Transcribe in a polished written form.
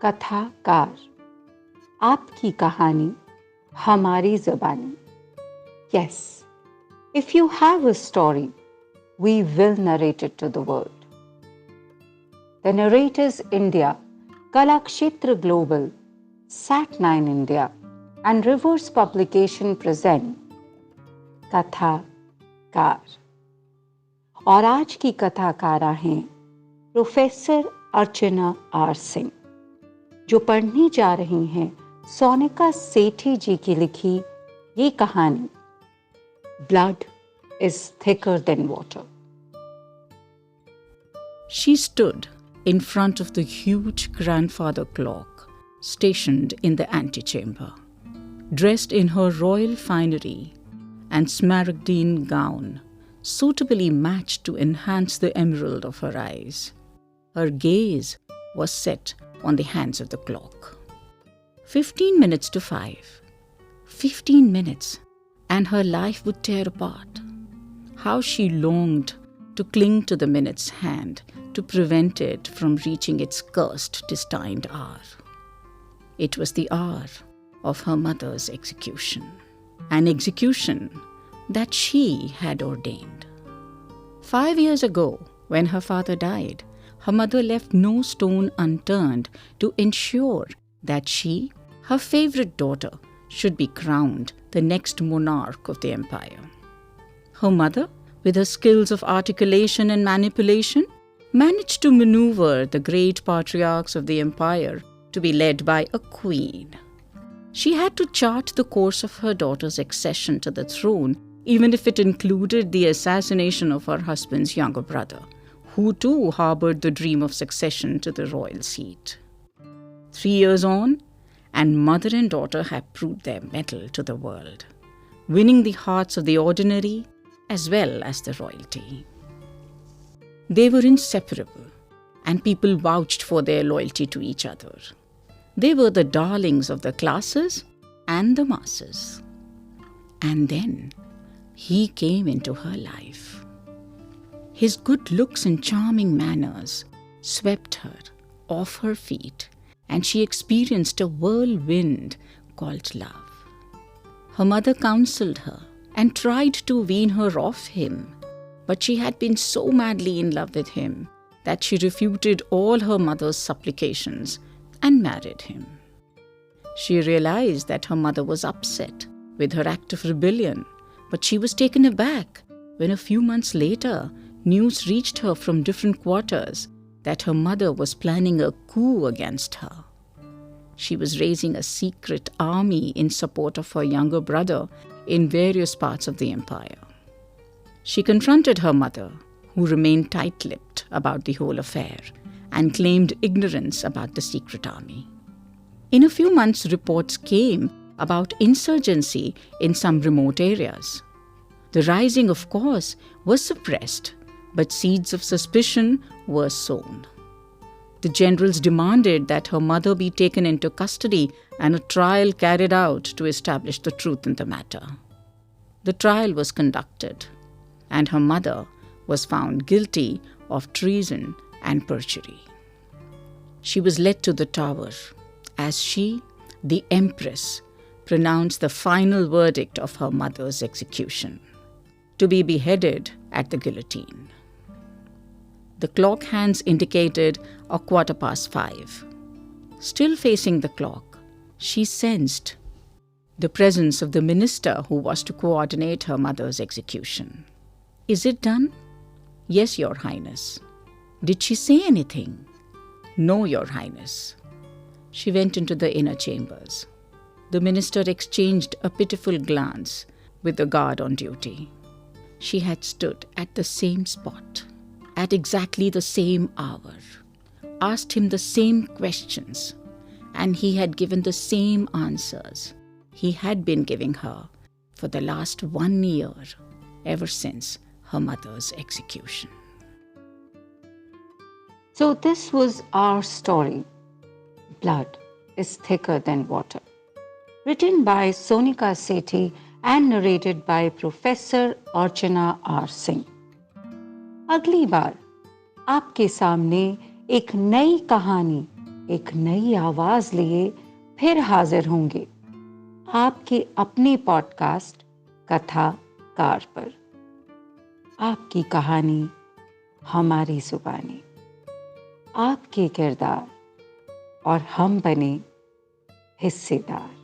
कथाकार, आपकी कहानी हमारी ज़बानी. Yes, if you have a story, we will narrate it to the world. The Narrators India, Kalakshetra Global, Sat9 India and Rivers Publication present कथाकार. और आज की कथाकारा हैं प्रोफेसर अर्चना आर सिंह, जो पढ़ने जा रही हैं सोनिका सेठी जी की लिखी ये कहानी blood is thicker than water. She stood in front of the huge grandfather clock stationed in the antechamber, dressed in her royal finery and smaragdine gown, suitably matched to enhance the emerald of her eyes. Her gaze was set on the hands of the clock. 15 minutes to 5. 15 minutes, and her life would tear apart. How she longed to cling to the minute's hand to prevent it from reaching its cursed, destined hour. It was the hour of her mother's execution, an execution that she had ordained. 5 years ago, when her father died, her mother left no stone unturned to ensure that she, her favorite daughter, should be crowned the next monarch of the empire. Her mother, with her skills of articulation and manipulation, managed to maneuver the great patriarchs of the empire to be led by a queen. She had to chart the course of her daughter's accession to the throne, even if it included the assassination of her husband's younger brother, who too harbored the dream of succession to the royal seat. 3 years on, and mother and daughter had proved their mettle to the world, winning the hearts of the ordinary as well as the royalty. They were inseparable, and people vouched for their loyalty to each other. They were the darlings of the classes and the masses. And then he came into her life. His good looks and charming manners swept her off her feet, and she experienced a whirlwind called love. Her mother counseled her and tried to wean her off him, but she had been so madly in love with him that she refuted all her mother's supplications and married him. She realized that her mother was upset with her act of rebellion, but she was taken aback when a few months later news reached her from different quarters that her mother was planning a coup against her. She was raising a secret army in support of her younger brother in various parts of the empire. She confronted her mother, who remained tight-lipped about the whole affair and claimed ignorance about the secret army. In a few months, reports came about insurgency in some remote areas. The rising, of course, was suppressed, but seeds of suspicion were sown. The generals demanded that her mother be taken into custody and a trial carried out to establish the truth in the matter. The trial was conducted, and her mother was found guilty of treason and perjury. She was led to the tower as she, the empress, pronounced the final verdict of her mother's execution, to be beheaded at the guillotine. The clock hands indicated 5:15. Still facing the clock, she sensed the presence of the minister who was to coordinate her mother's execution. "Is it done?" "Yes, Your Highness." "Did she say anything?" "No, Your Highness." She went into the inner chambers. The minister exchanged a pitiful glance with the guard on duty. She had stood at the same spot, at exactly the same hour, asked him the same questions, and he had given the same answers he had been giving her for the last 1 year, ever since her mother's execution. So this was our story, Blood is Thicker Than Water, written by Sonika Sethi and narrated by Professor Archana R. Singh. अगली बार आपके सामने एक नई कहानी एक नई आवाज लिए फिर हाजिर होंगे आपके अपने पॉडकास्ट कथाकार पर। आपकी कहानी हमारी जुबानी, आपके किरदार और हम बने हिस्सेदार।